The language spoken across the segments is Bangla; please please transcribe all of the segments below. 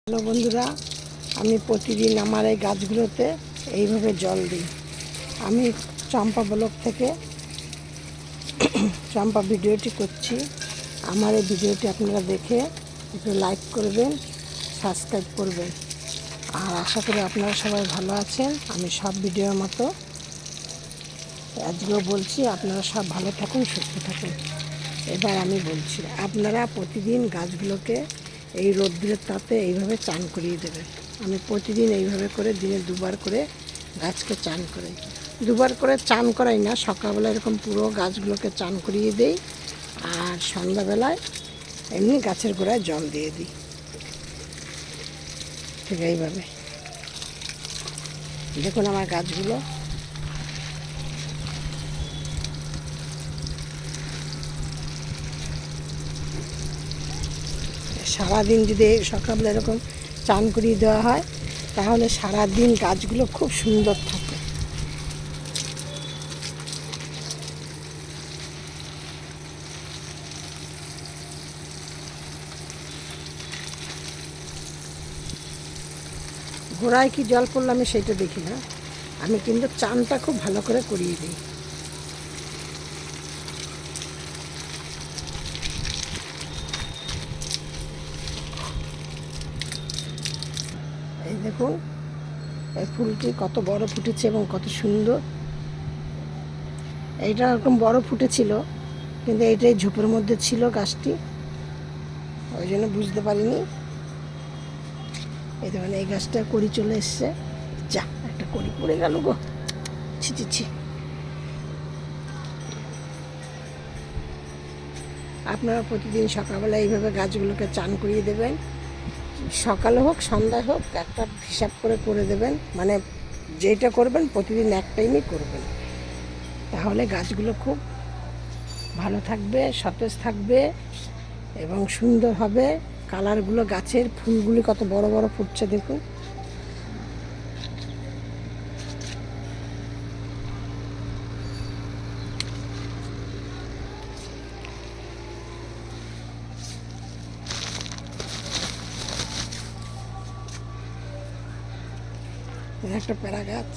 হ্যালো বন্ধুরা, আমি প্রতিদিন আমার এই গাছগুলোতে এইভাবে জল দিই। আমি চম্পা ব্লগ থেকে চম্পা ভিডিওটি করছি। আমার এই ভিডিওটি আপনারা দেখে একটু লাইক করবেন, সাবস্ক্রাইব করবেন। আর আশা করি আপনারা সবাই ভালো আছেন। আমি সব ভিডিওর মতো আজকেও বলছি, আপনারা সব ভালো থাকুন, সুস্থ থাকুন। এবার আমি বলছি, আপনারা প্রতিদিন গাছগুলোকে এই রৌদ্রের তাপে এইভাবে চান করিয়ে দেবেন। আমি প্রতিদিন এইভাবে করে দিনে দুবার করে গাছকে চান করাই। দুবার করে চান করাই না, সকালবেলা এরকম পুরো গাছগুলোকে চান করিয়ে দিই, আর সন্ধ্যাবেলায় এমনি গাছের গোড়ায় জল দিয়ে দিই। ঠিক এইভাবে দেখুন আমার গাছগুলো সারাদিন যদি সকালবেলা এরকম চান করিয়ে দেওয়া হয়, তাহলে সারাদিন গাছগুলো খুব সুন্দর থাকে। গোড়ায় কি জল পড়লো আমি সেটা দেখি না, আমি কিন্তু চানটা খুব ভালো করে করিয়ে দিই। এই দেখুন এই ফুলটি কত বড় ফুটেছে এবং কত সুন্দর। এইটা এরকম বড় ফুটেছিল, কিন্তু এইটাই ঝোপের মধ্যে ছিল গাছটি, ওই জন্য বুঝতে পারিনি। এই দেখুন এই গাছটা কড়ি চলে এসছে। যা, একটা কড়ি পড়ে গেল গো, ছি ছি ছি। আপনারা প্রতিদিন সকালবেলা এইভাবে গাছগুলোকে চান করিয়ে দেবেন। সকালে হোক সন্ধ্যায় হোক একটা হিসাব করে দেবেন, মানে যেটা করবেন প্রতিদিন এক টাইমই করবেন। তাহলে গাছগুলো খুব ভালো থাকবে, সতেজ থাকবে এবং সুন্দর হবে। কালারগুলো, গাছের ফুলগুলি কত বড় বড় ফুটছে দেখুন। একটা পেঁড়া গাছ,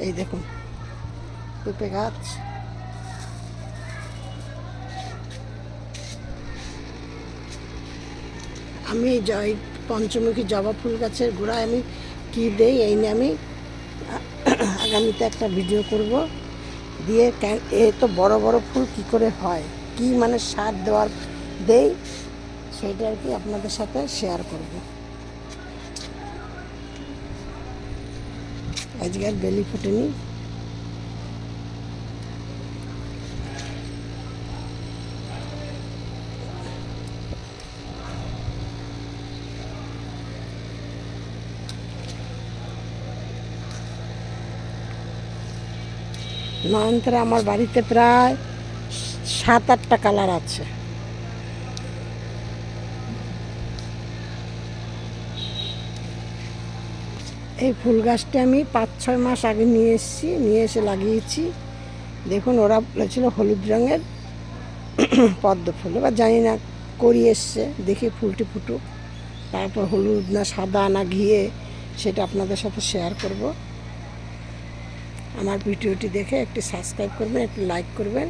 এই দেখুন পেঁপে গাছ। আমি পঞ্চমুখী জবা ফুল গাছের গোড়ায় আমি কী দেই, এই নিয়ে আমি আগামীতে একটা ভিডিও করব। দিয়ে এ তো বড় বড় ফুল কি করে হয়, কি মানে সার দেই, সেইটা আর কি আপনাদের সাথে শেয়ার করব। আজকে আর বেলি ফোটেনি। নয়নতারা আমার বাড়িতে প্রায় 7-8টা কালার আছে। এই ফুল গাছটা আমি 5-6 মাস আগে নিয়ে এসে লাগিয়েছি। দেখুন ওরা বলেছিল হলুদ রঙের পদ্ম ফুল, এবার জানি না করি এসছে, দেখি ফুলটি ফুটুক, তারপর হলুদ না সাদা না ঘিয়ে সেটা আপনাদের সাথে শেয়ার করব। আমার ভিডিওটি দেখে একটু সাবস্ক্রাইব করবেন, একটু লাইক করবেন।